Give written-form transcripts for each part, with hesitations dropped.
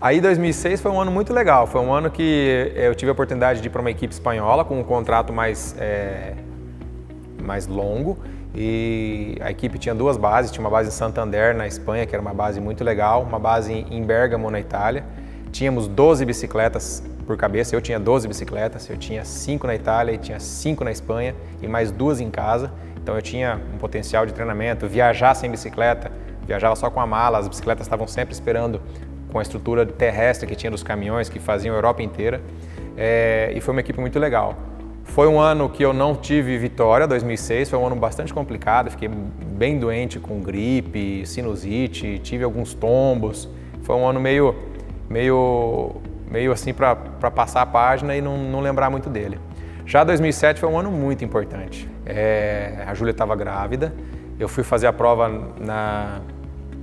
Aí 2006 foi um ano muito legal, foi um ano que eu tive a oportunidade de ir para uma equipe espanhola com um contrato mais longo, e a equipe tinha duas bases, tinha uma base em Santander, na Espanha, que era uma base muito legal, uma base em Bérgamo, na Itália. Tínhamos 12 bicicletas por cabeça, eu tinha 12 bicicletas, eu tinha 5 na Itália e tinha 5 na Espanha e mais 2 em casa, então eu tinha um potencial de treinamento, viajar sem bicicleta, viajava só com a mala, as bicicletas estavam sempre esperando com a estrutura terrestre que tinha dos caminhões que faziam a Europa inteira, e foi uma equipe muito legal. Foi um ano que eu não tive vitória, 2006, foi um ano bastante complicado, fiquei bem doente com gripe, sinusite, tive alguns tombos, foi um ano meio assim para passar a página e não lembrar muito dele. Já 2007 foi um ano muito importante, a Júlia estava grávida, eu fui fazer a prova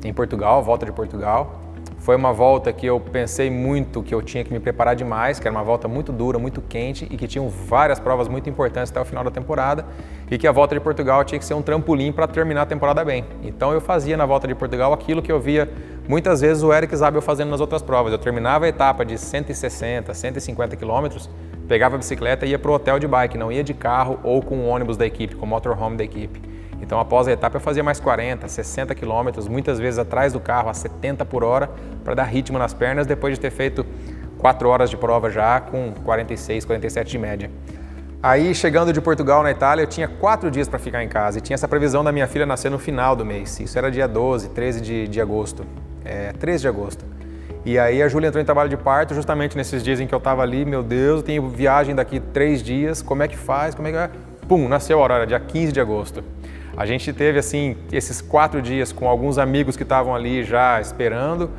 em Portugal, volta de Portugal. Foi uma volta que eu pensei muito que eu tinha que me preparar demais, que era uma volta muito dura, muito quente e que tinham várias provas muito importantes até o final da temporada e que a volta de Portugal tinha que ser um trampolim para terminar a temporada bem. Então eu fazia na volta de Portugal aquilo que eu via muitas vezes o Eric Zabel fazendo nas outras provas. Eu terminava a etapa de 160, 150 quilômetros, pegava a bicicleta e ia para o hotel de bike, não ia de carro ou com o ônibus da equipe, com o motorhome da equipe. Então, após a etapa, eu fazia mais 40, 60 quilômetros, muitas vezes atrás do carro a 70 por hora, para dar ritmo nas pernas, depois de ter feito 4 horas de prova já, com 46, 47 de média. Aí, chegando de Portugal na Itália, eu tinha 4 dias para ficar em casa e tinha essa previsão da minha filha nascer no final do mês. Isso era dia 12, 13 de agosto, 13 de agosto. E aí a Júlia entrou em trabalho de parto justamente nesses dias em que eu estava ali, meu Deus, eu tenho viagem daqui 3 dias, como é que faz, como é que vai? Pum, nasceu a Aurora, dia 15 de agosto. A gente teve, assim, esses 4 dias com alguns amigos que estavam ali já esperando.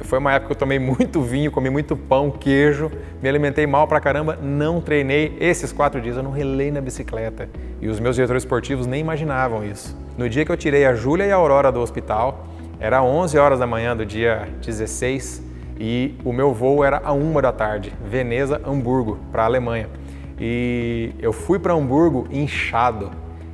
Foi uma época que eu tomei muito vinho, comi muito pão, queijo, me alimentei mal pra caramba, não treinei. Esses 4 dias eu não relei na bicicleta. E os meus diretores esportivos nem imaginavam isso. No dia que eu tirei a Júlia e a Aurora do hospital, era 11 horas da manhã do dia 16 e o meu voo era a 1 da tarde, Veneza, Hamburgo, para a Alemanha. E eu fui para Hamburgo inchado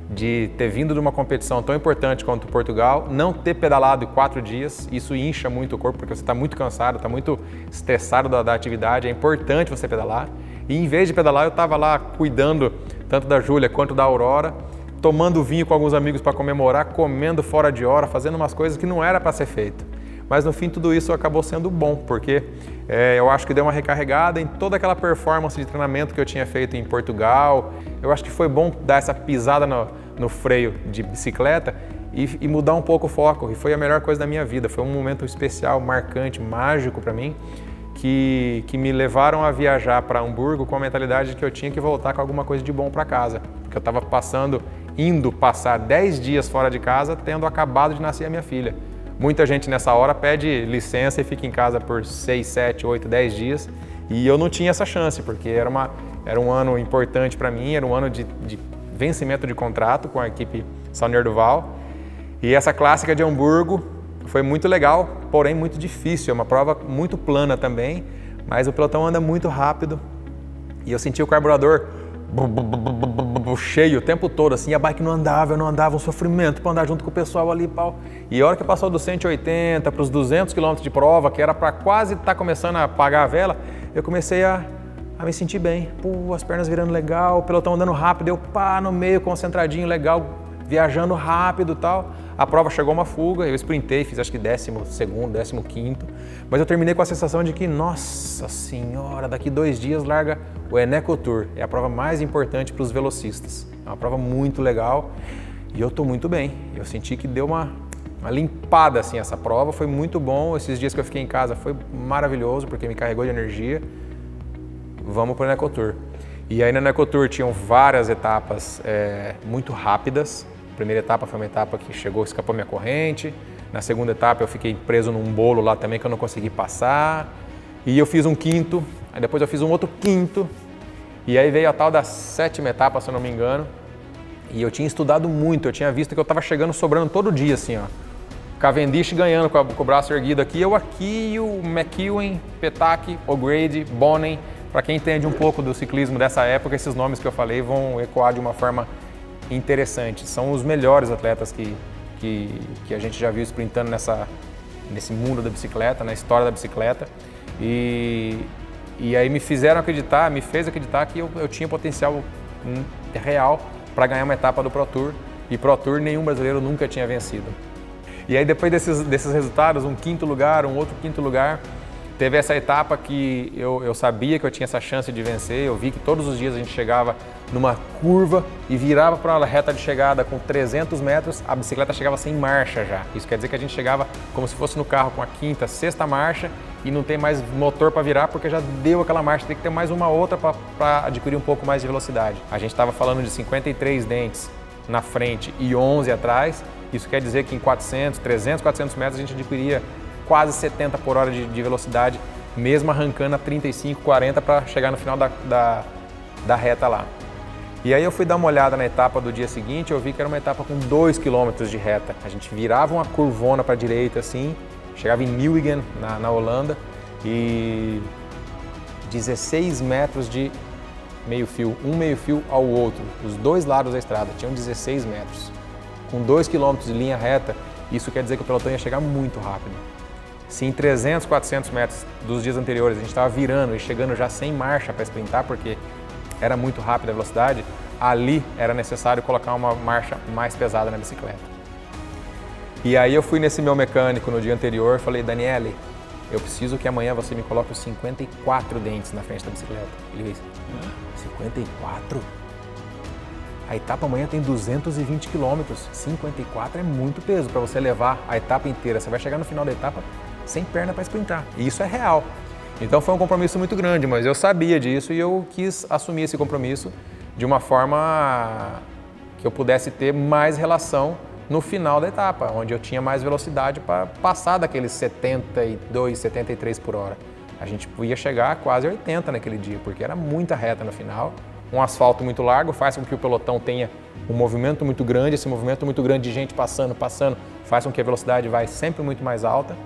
de ter vindo de uma competição tão importante quanto Portugal, não ter pedalado 4 dias, isso incha muito o corpo porque você está muito cansado, está muito estressado da atividade, é importante você pedalar. E em vez de pedalar, eu estava lá cuidando tanto da Júlia quanto da Aurora, tomando vinho com alguns amigos para comemorar, comendo fora de hora, fazendo umas coisas que não era para ser feito. Mas no fim tudo isso acabou sendo bom, porque eu acho que deu uma recarregada em toda aquela performance de treinamento que eu tinha feito em Portugal. Eu acho que foi bom dar essa pisada no freio de bicicleta e mudar um pouco o foco. E foi a melhor coisa da minha vida. Foi um momento especial, marcante, mágico para mim, que me levaram a viajar para Hamburgo com a mentalidade de que eu tinha que voltar com alguma coisa de bom para casa. Porque eu estava indo passar 10 dias fora de casa, tendo acabado de nascer a minha filha. Muita gente nessa hora pede licença e fica em casa por 6, 7, 8, 10 dias e eu não tinha essa chance, porque era um ano importante para mim, era um ano de vencimento de contrato com a equipe Saunier Duval e essa clássica de Hamburgo foi muito legal, porém muito difícil, é uma prova muito plana também, mas o pelotão anda muito rápido e eu senti o carburador cheio o tempo todo, assim, a bike não andava, eu não andava, um sofrimento para andar junto com o pessoal ali, pau. E a hora que passou dos 180 para os 200 km de prova, que era para quase estar começando a apagar a vela, eu comecei a me sentir bem. Pô, as pernas virando legal, o pelotão andando rápido, eu pá, no meio, concentradinho, legal, viajando rápido e tal. A prova chegou uma fuga, eu sprintei, fiz acho que 12º, 15º, mas eu terminei com a sensação de que, nossa senhora, daqui 2 dias larga o Eneco Tour, é a prova mais importante para os velocistas. É uma prova muito legal e eu estou muito bem. Eu senti que deu uma limpada assim essa prova, foi muito bom. Esses dias que eu fiquei em casa foi maravilhoso porque me carregou de energia. Vamos para o Eneco Tour. E aí na Eneco Tour tinham várias etapas muito rápidas. A primeira etapa foi uma etapa que escapou minha corrente. Na segunda etapa eu fiquei preso num bolo lá também que eu não consegui passar. E eu fiz um quinto, aí depois eu fiz um outro quinto. E aí veio a tal da 7ª etapa, se eu não me engano. E eu tinha estudado muito, eu tinha visto que eu estava chegando sobrando todo dia, assim, ó. Cavendish ganhando com o braço erguido aqui, eu aqui, e o McEwen, Petacchi, O'Grady, Bonnen. Para quem entende um pouco do ciclismo dessa época, esses nomes que eu falei vão ecoar de uma forma interessante. São os melhores atletas que a gente já viu sprintando nesse mundo da bicicleta, na história da bicicleta. E aí me fez acreditar que eu tinha potencial real para ganhar uma etapa do Pro Tour. E Pro Tour nenhum brasileiro nunca tinha vencido. E aí depois desses resultados, um quinto lugar, um outro quinto lugar, teve essa etapa que eu sabia que eu tinha essa chance de vencer. Eu vi que todos os dias a gente chegava numa curva e virava para a reta de chegada com 300 metros, a bicicleta chegava sem marcha já. Isso quer dizer que a gente chegava como se fosse no carro com a quinta, sexta marcha e não tem mais motor para virar porque já deu aquela marcha, tem que ter mais uma outra para adquirir um pouco mais de velocidade. A gente estava falando de 53 dentes na frente e 11 atrás. Isso quer dizer que em 300, 400 metros a gente adquiria quase 70 por hora de velocidade, mesmo arrancando a 35, 40 para chegar no final da reta lá. E aí eu fui dar uma olhada na etapa do dia seguinte, eu vi que era uma etapa com 2 km de reta. A gente virava uma curvona para a direita assim, chegava em Nieuwegein, na Holanda, e 16 metros de meio-fio, um meio-fio ao outro, os dois lados da estrada, tinham 16 metros. Com 2 km de linha reta, isso quer dizer que o pelotão ia chegar muito rápido. Se em 300, 400 metros dos dias anteriores a gente estava virando e chegando já sem marcha para sprintar, porque era muito rápida a velocidade, ali era necessário colocar uma marcha mais pesada na bicicleta. E aí eu fui nesse meu mecânico no dia anterior e falei, Daniele, eu preciso que amanhã você me coloque os 54 dentes na frente da bicicleta. Ele disse, 54? A etapa amanhã tem 220 km, 54 é muito peso para você levar a etapa inteira. Você vai chegar no final da etapa sem perna para sprintar. E isso é real. Então foi um compromisso muito grande, mas eu sabia disso e eu quis assumir esse compromisso de uma forma que eu pudesse ter mais relação no final da etapa, onde eu tinha mais velocidade para passar daqueles 72, 73 por hora. A gente ia chegar a quase 80 naquele dia, porque era muita reta no final. Um asfalto muito largo faz com que o pelotão tenha um movimento muito grande, esse movimento muito grande de gente passando, faz com que a velocidade vai sempre muito mais alta.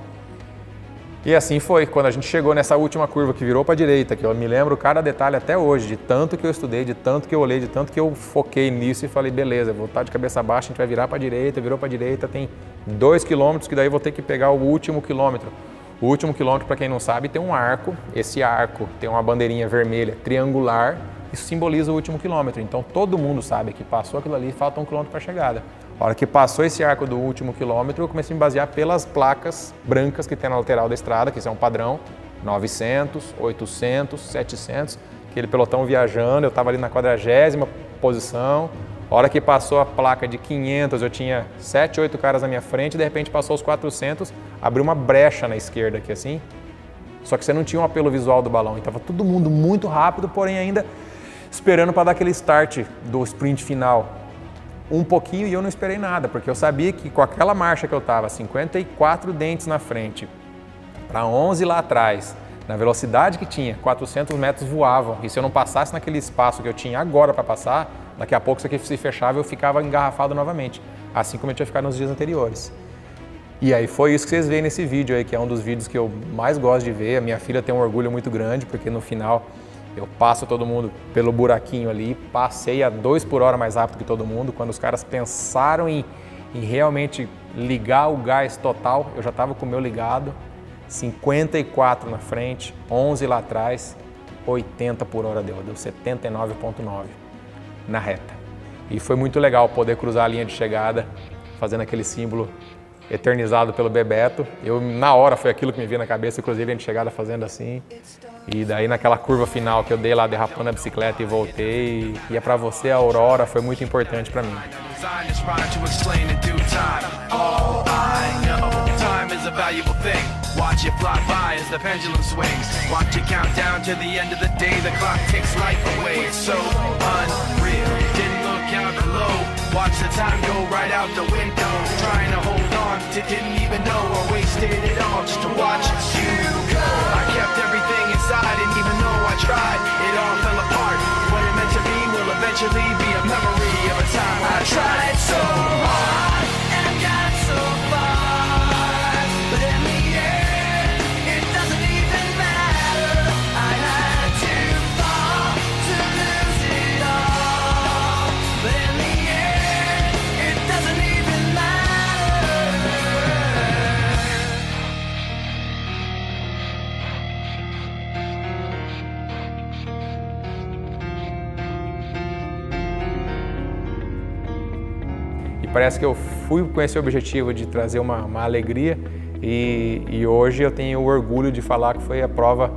E assim foi, quando a gente chegou nessa última curva que virou para a direita, que eu me lembro cada detalhe até hoje, de tanto que eu estudei, de tanto que eu olhei, de tanto que eu foquei nisso e falei, beleza, vou estar de cabeça baixa, a gente vai virar para a direita, virou para a direita, tem 2 km, que daí eu vou ter que pegar o último quilômetro. O último quilômetro, para quem não sabe, tem um arco, esse arco tem uma bandeirinha vermelha triangular, isso simboliza o último quilômetro, então todo mundo sabe que passou aquilo ali e falta 1 quilômetro para a chegada. A hora que passou esse arco do último quilômetro, eu comecei a me basear pelas placas brancas que tem na lateral da estrada, que isso é um padrão, 900, 800, 700, aquele pelotão viajando, eu estava ali na 40ª posição. A hora que passou a placa de 500, eu tinha 7, 8 caras na minha frente, de repente passou os 400, abriu uma brecha na esquerda aqui assim, só que você não tinha um apelo visual do balão, então estava todo mundo muito rápido, porém ainda esperando para dar aquele start do sprint final. Um pouquinho e eu não esperei nada, porque eu sabia que com aquela marcha que eu estava, 54 dentes na frente, para 11 lá atrás, na velocidade que tinha, 400 metros voavam, e se eu não passasse naquele espaço que eu tinha agora para passar, daqui a pouco isso aqui se fechava e eu ficava engarrafado novamente, assim como eu tinha ficado nos dias anteriores. E aí foi isso que vocês veem nesse vídeo aí, que é um dos vídeos que eu mais gosto de ver. A minha filha tem um orgulho muito grande, porque no final eu passo todo mundo pelo buraquinho ali, passei a 2 por hora mais rápido que todo mundo. Quando os caras pensaram em realmente ligar o gás total, eu já estava com o meu ligado, 54 na frente, 11 lá atrás, 80 por hora deu 79,9 na reta. E foi muito legal poder cruzar a linha de chegada, fazendo aquele símbolo eternizado pelo Bebeto. Eu, na hora, foi aquilo que me veio na cabeça, eu cruzei a linha de chegada fazendo assim. E daí naquela curva final que eu dei lá derrapando a bicicleta e voltei, e é pra você a Aurora, foi muito importante pra mim. Watch it fly by as the pendulum swings. Watch it count down to the end of the day. The clock takes life away. It's so unreal. Didn't look out below. Watch the time go right out the window. Trying to hold on to didn't even know I wasted it all just to watch you go. I kept everything inside and even though I tried, it all fell apart. What it meant to be will eventually be a memory of a time I tried so hard and got so far. parece que eu fui com esse objetivo de trazer uma alegria e hoje eu tenho o orgulho de falar que foi a prova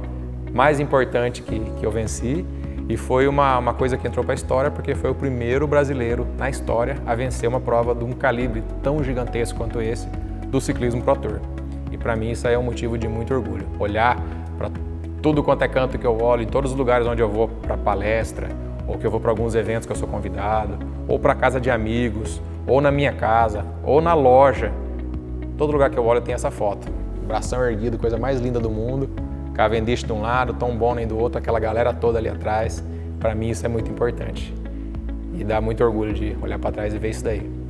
mais importante que eu venci e foi uma coisa que entrou para a história porque foi o primeiro brasileiro na história a vencer uma prova de um calibre tão gigantesco quanto esse do ciclismo Pro Tour. E para mim isso aí é um motivo de muito orgulho. Olhar para tudo quanto é canto que eu olho, em todos os lugares onde eu vou para palestra, ou que eu vou para alguns eventos que eu sou convidado, ou para casa de amigos, ou na minha casa, ou na loja. Todo lugar que eu olho tem essa foto. Bração erguido, coisa mais linda do mundo. Cavendish de um lado, Tom Boonen do outro, aquela galera toda ali atrás. Para mim isso é muito importante. E dá muito orgulho de olhar para trás e ver isso daí.